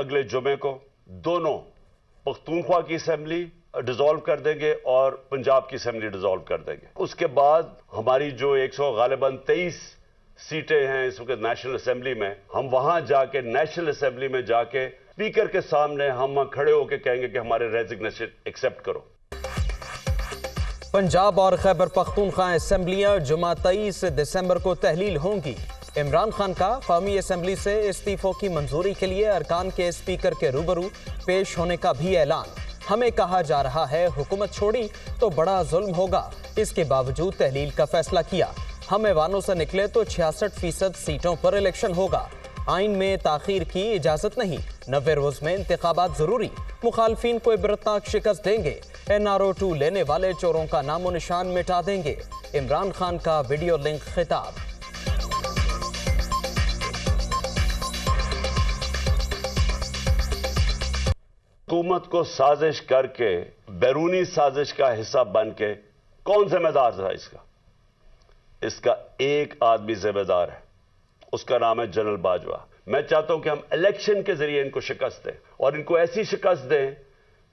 اگلے جمعے کو دونوں پختونخوا کی اسمبلی ڈیزالو کر دیں گے اور پنجاب کی اسمبلی ڈیزالو کر دیں گے. اس کے بعد ہماری جو 100 غالباً 23 سیٹیں ہیں اس وقت نیشنل اسمبلی میں, ہم وہاں جا کے نیشنل اسمبلی میں جا کے اسپیکر کے سامنے ہم کھڑے ہو کے کہیں گے کہ ہمارے ریزگنیشن ایکسیپٹ کرو. پنجاب اور خیبر پختونخوا اسمبلیاں جمعہ 23 دسمبر کو تحلیل ہوں گی. عمران خان کا قومی اسمبلی سے استعفوں کی منظوری کے لیے ارکان کے اسپیکر کے روبرو پیش ہونے کا بھی اعلان. ہمیں کہا جا رہا ہے حکومت چھوڑی تو بڑا ظلم ہوگا, اس کے باوجود تحلیل کا فیصلہ کیا. ہم ایوانوں سے نکلے تو 66% سیٹوں پر الیکشن ہوگا. آئین میں تاخیر کی اجازت نہیں, 90 روز میں انتخابات ضروری. مخالفین کو عبرتناک شکست دیں گے. NRO 2 لینے والے چوروں کا نام و نشان مٹا دیں گے. عمران خان کا ویڈیو لنک خطاب. حکومت کو سازش کر کے بیرونی سازش کا حصہ بن کے کون ذمہ دار تھا اس کا ایک آدمی ذمہ دار ہے, اس کا نام ہے جنرل باجوہ. میں چاہتا ہوں کہ ہم الیکشن کے ذریعے ان کو شکست دیں اور ان کو ایسی شکست دیں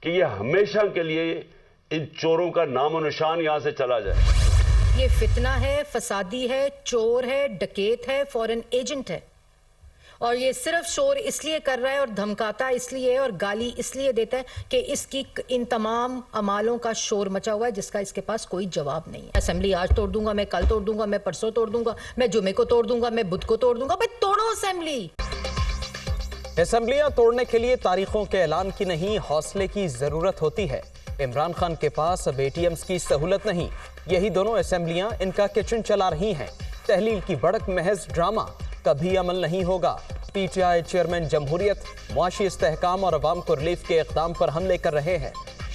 کہ یہ ہمیشہ کے لیے ان چوروں کا نام و نشان یہاں سے چلا جائے. یہ فتنہ ہے, فسادی ہے, چور ہے, ڈکیت ہے, فورن ایجنٹ ہے, اور یہ صرف شور اس لیے کر رہا ہے اور دھمکاتا اس لیے اور گالی اس لیے دیتا ہے کہ اس کی ان تمام اعمالوں کا شور مچا ہوا ہے جس کا اس کے پاس کوئی جواب نہیں ہے. اسمبلی آج توڑ دوں گا, میں کل توڑ دوں گا, میں پرسوں توڑ دوں گا, میں جمعے کو توڑ دوں گا, میں بدھ کو توڑ دوں گا. بھائی توڑو اسمبلی. اسمبلیاں توڑنے کے لیے تاریخوں کے اعلان کی نہیں, حوصلے کی ضرورت ہوتی ہے. عمران خان کے پاس اب ATMs کی سہولت نہیں. یہی دونوں اسمبلیاں ان کا کچن چلا رہی ہیں. تحلیل کی بڑک محض ڈرامہ, کبھی عمل نہیں ہوگا. PTI چیئرمین جمہوریت معاشی استحکام اور عوام کو ریلیف کے اقدام پر حملے کر رہے ہیں.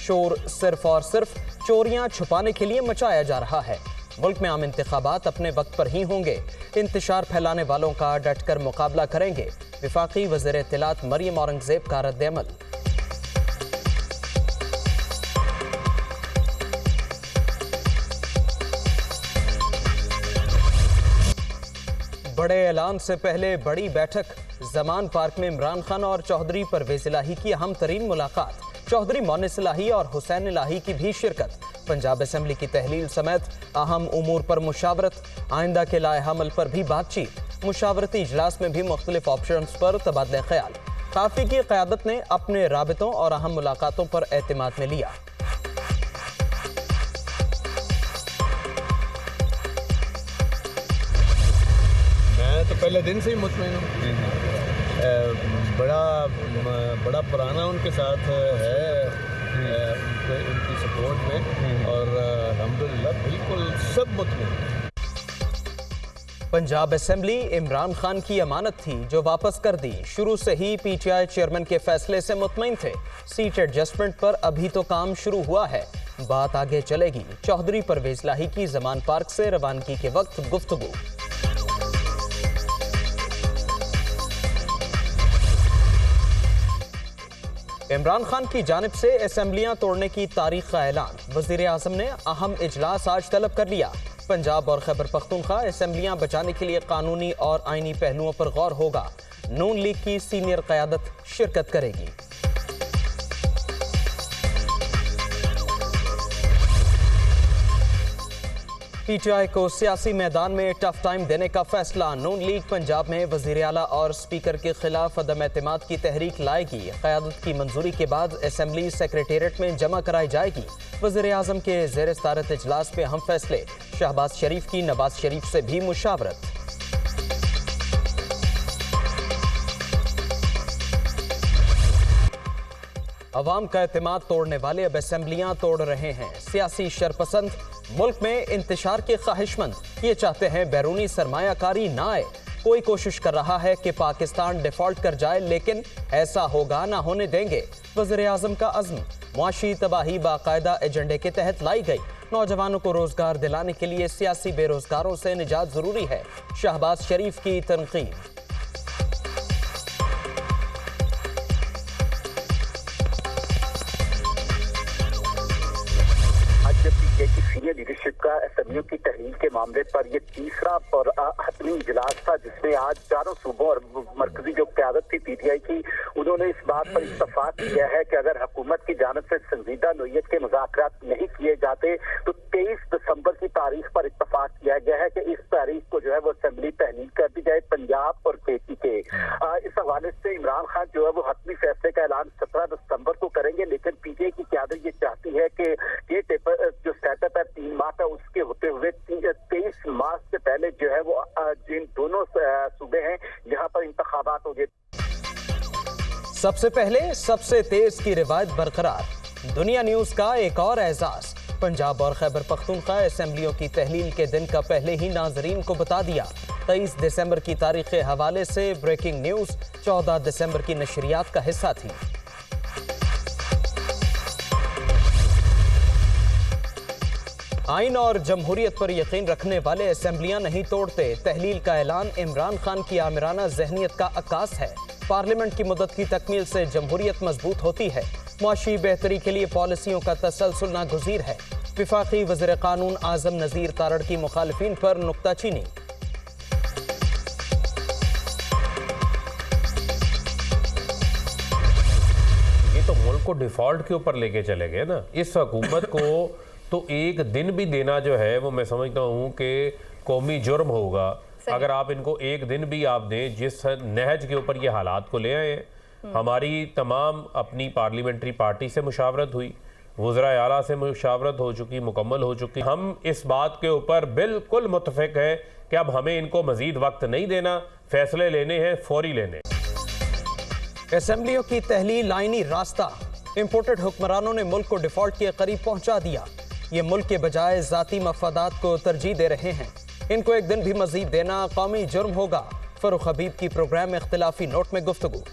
شور صرف اور صرف چوریاں چھپانے کے لیے مچایا جا رہا ہے. ملک میں عام انتخابات اپنے وقت پر ہی ہوں گے. انتشار پھیلانے والوں کا ڈٹ کر مقابلہ کریں گے. وفاقی وزیر اطلاعات مریم اورنگزیب کا رد عمل. بڑے اعلان سے پہلے بڑی بیٹھک. زمان پارک میں عمران خان اور چودھری پرویز الہی کی اہم ترین ملاقات. چودھری مونس الہی اور حسین الہی کی بھی شرکت. پنجاب اسمبلی کی تحلیل سمیت اہم امور پر مشاورت. آئندہ کے لائحہ عمل پر بھی بات چیت. مشاورتی اجلاس میں بھی مختلف آپشنز پر تبادلہ خیال. قافی کی قیادت نے اپنے رابطوں اور اہم ملاقاتوں پر اعتماد میں لیا. میں تو پہلے دن سے ہی مطمئن ہوں. بڑا پرانا ان کے ساتھ ہے ان کی سپورٹ میں, اور الحمدللہ بالکل سب مطمئن ہیں. پنجاب اسمبلی عمران خان کی امانت تھی جو واپس کر دی. شروع سے ہی PTI چیئرمین کے فیصلے سے مطمئن تھے. سیٹ ایڈجسٹمنٹ پر ابھی تو کام شروع ہوا ہے, بات آگے چلے گی. چودھری پرویز الہی کی زمان پارک سے روانگی کے وقت گفتگو. عمران خان کی جانب سے اسمبلیاں توڑنے کی تاریخ کا اعلان. وزیر اعظم نے اہم اجلاس آج طلب کر لیا. پنجاب اور خیبر پختونخوا اسمبلیاں بچانے کے لیے قانونی اور آئینی پہلوؤں پر غور ہوگا. نون لیگ کی سینئر قیادت شرکت کرے گی. PTI کو سیاسی میدان میں ٹف ٹائم دینے کا فیصلہ. نون لیگ پنجاب میں وزیر اعلیٰ اور اسپیکر کے خلاف عدم اعتماد کی تحریک لائے گی. قیادت کی منظوری کے بعد اسمبلی سیکریٹریٹ میں جمع کرائی جائے گی. وزیر اعظم کے زیر صدارت اجلاس میں اہم فیصلے. شہباز شریف کی نواز شریف سے بھی مشاورت. عوام کا اعتماد توڑنے والے اب اسمبلیاں توڑ رہے ہیں. سیاسی شرپسند ملک میں انتشار کے خواہش مند یہ چاہتے ہیں بیرونی سرمایہ کاری نہ آئے. کوئی کوشش کر رہا ہے کہ پاکستان ڈیفالٹ کر جائے, لیکن ایسا ہوگا نہ ہونے دیں گے. وزیر اعظم کا عزم. معاشی تباہی باقاعدہ ایجنڈے کے تحت لائی گئی. نوجوانوں کو روزگار دلانے کے لیے سیاسی بے روزگاروں سے نجات ضروری ہے. شہباز شریف کی تنقید. جب PTI کی सीनियर लीडरशिप का असेंबलियों की तहलील के मामले पर ये तीसरा और हतमी इजलास था, जिसमें आज चारों सूबों और मरकजी जो क़यादत थी पीटीआई की, उन्होंने इस बात पर इत्तफाक किया है कि अगर हुकूमत की जानिब से संजीदा नोयत के मुज़ाकरात नहीं किए जाते तो 23 दिसंबर की तारीख पर इत्तफाक किया गया है कि इस तारीख को जो है वो असेंबली तहलील कर दी जाए पंजाब और केपी के। इस हवाले से इमरान खान जो है वो हतमी फैसले का ऐलान 17 दिसंबर को करेंगे, लेकिन पीटीआई की क़यादत ये चाहती है कि ये जो सेटअप है 3 माह का, उसके होते हुए 23 मार्च से पहले जो है वो जिन दोनों सूबे हैं जहां पर इंतखाबात हो गए। सबसे पहले सबसे तेज की रिवायत बरकरार, दुनिया न्यूज का एक और एजाज। पंजाब और खैबर पख्तूनख्वा असेंबलियों की तहलील के दिन का पहले ही नाजरीन को बता दिया। 23 दिसंबर की तारीख के हवाले से ब्रेकिंग न्यूज 14 दिसंबर की नशरियात का हिस्सा थी। आइन और जमहूरियत पर यकीन रखने वाले असेंबलियां नहीं तोड़ते, तहलील का ऐलान इमरान खान की आमिराना जहनीत का अक्कास है। पार्लियामेंट की मुद्दत की तकमील से जमहूरियत मजबूत होती है। मुआशी बेहतरी के लिए पॉलिसियों का तसलसल नागुज़ीर है। वफाकी वज़ीर कानून आज़म नज़ीर तारड़ की मुखालिफिन पर नुक्ताचीनी। ये तो मुल्क को डिफॉल्ट के ऊपर लेके चले गए ना। इस हुकूमत को तो एक दिन भी देना जो है वो मैं समझता हूँ कि कौमी जुर्म होगा। अगर आप इनको एक दिन भी आप दें, जिस नहज के ऊपर ये हालात को ले आए हैं। हमारी तमाम अपनी पार्लियामेंट्री पार्टी से मुशावरत हुई, वज़रा आला से मुशावरत हो चुकी, मुकम्मल हो चुकी। हम इस बात के ऊपर बिल्कुल मुत्तफ़िक है कि अब हमें इनको मज़ीद वक्त नहीं देना, फैसले लेने हैं, फौरी लेने। असेंबलियों की तहलील आईनी रास्ता, इंपोर्टेड हुक्मरानों ने मुल्क को डिफॉल्ट के करीब पहुंचा दिया। ये मुल्क के बजाय ज़ाती मफादात को तरजीह दे रहे हैं। इनको एक दिन भी मजीद देना कौमी जुर्म होगा। फरूख हबीब की प्रोग्राम इख्तिलाफी नोट में गुफ्तगू।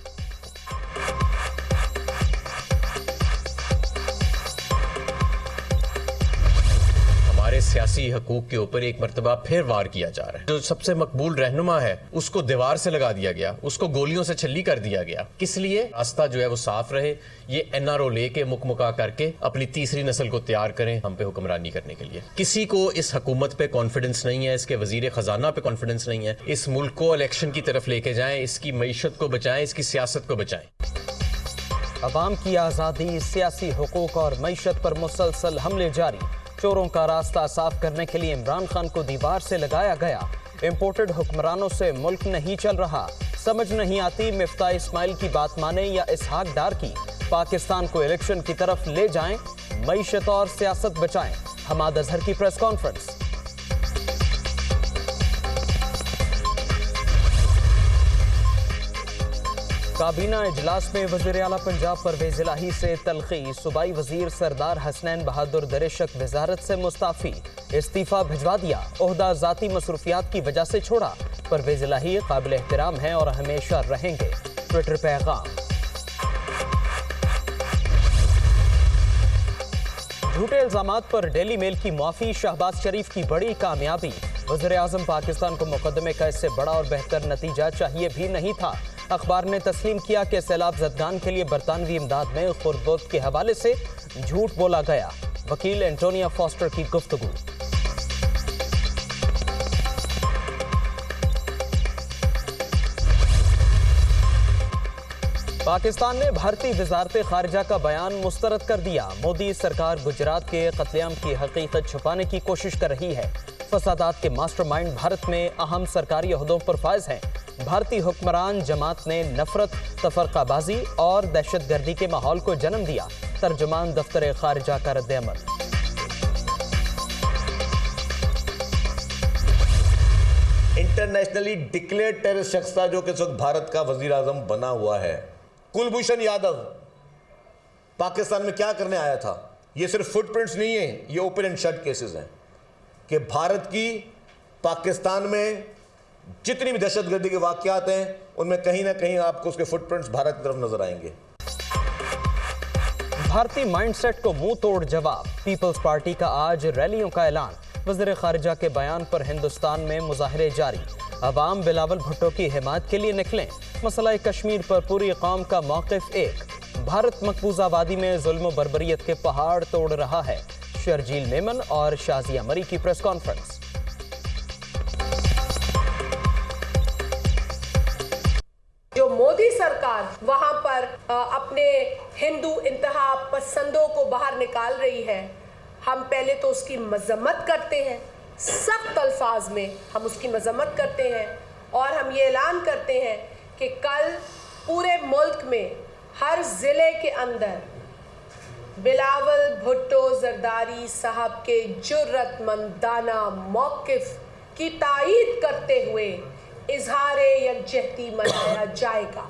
हमारे सियासी हकूक के ऊपर एक मरतबा फिर वार किया जा रहा है। जो सबसे मकबूल रहनुमा है उसको दीवार से लगा दिया गया, उसको गोलियों से छल्ली कर दिया गया। किस लिए? रास्ता जो है वो साफ रहे। ये एनआरओ लेके मुकमुका करके अपनी तीसरी नस्ल को तैयार करें हम पे हुक्मरानी करने के लिए। किसी को इस हुकूमत पे कॉन्फिडेंस नहीं है, इसके वजीर खजाना पे कॉन्फिडेंस नहीं है। इस मुल्क को इलेक्शन की तरफ लेके जाएं, इसकी मईशत को बचाएं, इसकी सियासत को बचाएं। अवाम की आज़ादी, सियासी हुकूक और मईशत पर मुसलसल हमले जारी। चोरों का रास्ता साफ करने के लिए इमरान खान को दीवार से लगाया गया। इंपोर्टेड हुक्मरानों से मुल्क नहीं चल रहा। समझ नहीं आती मिफ्ता इस्माइल की बात माने या इसहाक डार की। पाकिस्तान को इलेक्शन की तरफ ले जाएं, मईशत और सियासत बचाएं। हमाद अजहर की प्रेस कॉन्फ्रेंस। काबीना इजलास में वज़ीर आला पंजाब परवेज़ इलाही से तलखी। सूबाई वजीर सरदार हसनैन बहादुर दरेशक वजारत से मुस्ताफ़ी, इस्तीफ़ा भिजवा दिया। ओहदा ज़ाती मसरूफियात की वजह से छोड़ा। परवेज़ इलाही काबिल एहतराम हैं और हमेशा रहेंगे। ट्विटर पैगाम। झूठे इल्जामात पर डेली मेल की माफ़ी, शहबाज शरीफ की बड़ी कामयाबी। वज़ीर आज़म पाकिस्तान को मुकदमे का इससे बड़ा और बेहतर नतीजा चाहिए भी नहीं था। अखबार ने तस्लीम किया कि सैलाब ज़दगान के लिए बरतानवी इमदाद में खुर्द के हवाले से झूठ बोला गया। वकील एंटोनिया फॉस्टर की गुफ्तगू। पाकिस्तान ने भारतीय वजारत खारजा का बयान मुस्तरद कर दिया। मोदी सरकार गुजरात के कत्लेआम की हकीकत छुपाने की कोशिश कर रही है। फसादात के मास्टरमाइंड भारत में अहम सरकारी ओहदों पर फायज हैं। भारतीय हुक्मरान जमात ने नफरत, तफरकाबाजी और दहशतगर्दी के माहौल को जन्म दिया। तर्जुमान दफ्तर खारजा का रद्द-ए-अमल। इंटरनेशनली डिक्लेयर्ड टेररिस्ट शख्स था जो कि इस वक्त भारत का वजीर आजम बना हुआ है। कुलभूषण यादव पाकिस्तान में क्या करने आया था? ये सिर्फ फुटप्रिंट्स नहीं है, ये ओपन एंड शट केसेस हैं कि भारत की पाकिस्तान में जितनी भी दहशतगर्दी के वाकयात हैं उनमें कहीं ना कहीं आपको उसके फुटप्रिंट्स भारत की तरफ नजर आएंगे। भारतीय माइंडसेट को मुंह तोड़ जवाब। पीपल्स पार्टी का आज रैलियों का ऐलान। वज़ीर खारजा के बयान पर हिंदुस्तान में मुजाहरे जारी। अवाम बिलावल भुट्टो की हिमायत के लिए निकलें। मसला कश्मीर पर पूरी कौम का मौक़िफ़ एक। भारत मकबूजा वादी में जुल्म व बर्बरियत के पहाड़ तोड़ रहा है। शर्जील मेमन और शाजिया मरी की प्रेस कॉन्फ्रेंस। जो मोदी सरकार वहां पर अपने हिंदू इंतहा पसंदों को बाहर निकाल रही है, हम पहले तो उसकी मजम्मत करते हैं, सख्त अल्फाज में हम उसकी मजम्मत करते हैं और हम ये ऐलान करते हैं कि कल पूरे मुल्क में हर ज़िले के अंदर बिलावल भुट्टो जरदारी साहब के जुर्रतमंदाना मौक़िफ़ की तायीद करते हुए इजहारे यकजहती मनाया जाएगा।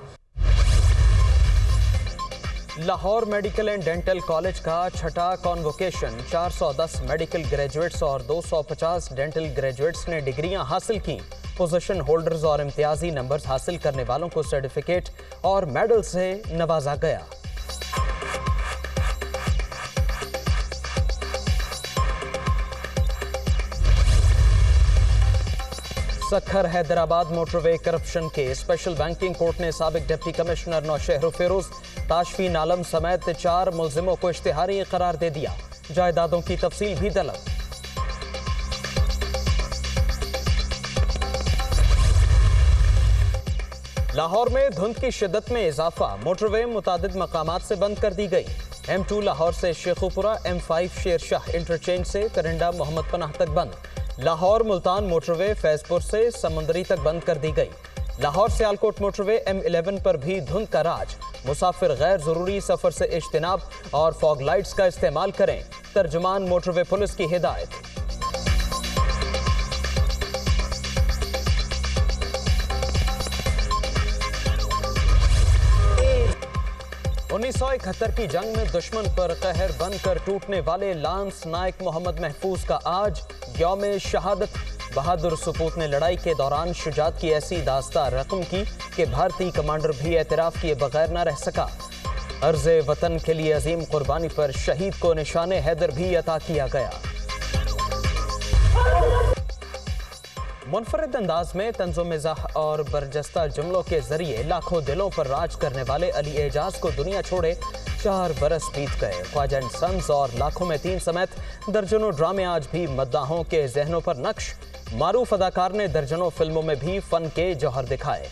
Lahore medical and dental college का छठा कॉन्वोकेशन, 410 मेडिकल ग्रेजुएट्स और 250 डेंटल ग्रेजुएट्स ने डिग्रियां हासिल की। पोजीशन होल्डर्स और इम्तियाजी नंबर्स हासिल करने वालों को सर्टिफिकेट और मेडल से नवाजा गया। सखर हैदराबाद मोटरवे करप्शन के स्पेशल बैंकिंग कोर्ट ने साबिक डिप्टी कमिश्नर नौशहर फिरोज, ताशफीन आलम समेत 4 मुलजिमों को इश्तिहारी करार दे दिया। जायदादों की तफसील भी तलब। लाहौर में धुंध की शिद्दत में इजाफा, मोटरवे मुतादिद मकामात से बंद कर दी गई। M2 लाहौर से शेखुपुरा, M5 शेरशाह इंटरचेंज से करिंडा मोहम्मद पनाह तक बंद। लाहौर मुल्तान मोटरवे फैजपुर से समुंदरी तक बंद कर दी गई। लाहौर सियालकोट मोटरवे M11 पर भी धुंध का राज, मुसाफिर गैर जरूरी सफर से इज्तिनाब और फॉग लाइट्स का इस्तेमाल करें, तर्जुमान मोटरवे पुलिस की हिदायत। उन्नीस 1971 की जंग में दुश्मन पर कहर बनकर टूटने वाले लांस नायक मोहम्मद महफूज का आज यौम शहादत। बहादुर सपूत ने लड़ाई के दौरान शुजात की ऐसी दास्तां रकम की कि भारतीय कमांडर भी एतराफ किए बगैर न रह सका। अर्ज़े वतन के लिए अजीम कुर्बानी पर शहीद को निशाने हैदर भी अता किया गया। मुनफरिद अंदाज में तंज़ो मिज़ाह और बरजस्ता जुमलों के जरिए लाखों दिलों पर राज करने वाले अली एजाज को दुनिया छोड़े 4 बरस बीत गए। ख्वाजा एंड सन्स और लाखों में 3 समेत दर्जनों ड्रामे आज भी मद्दाहों के जहनों पर नक्श। मारूफ अदाकार ने दर्जनों फिल्मों में भी फन के जौहर दिखाए।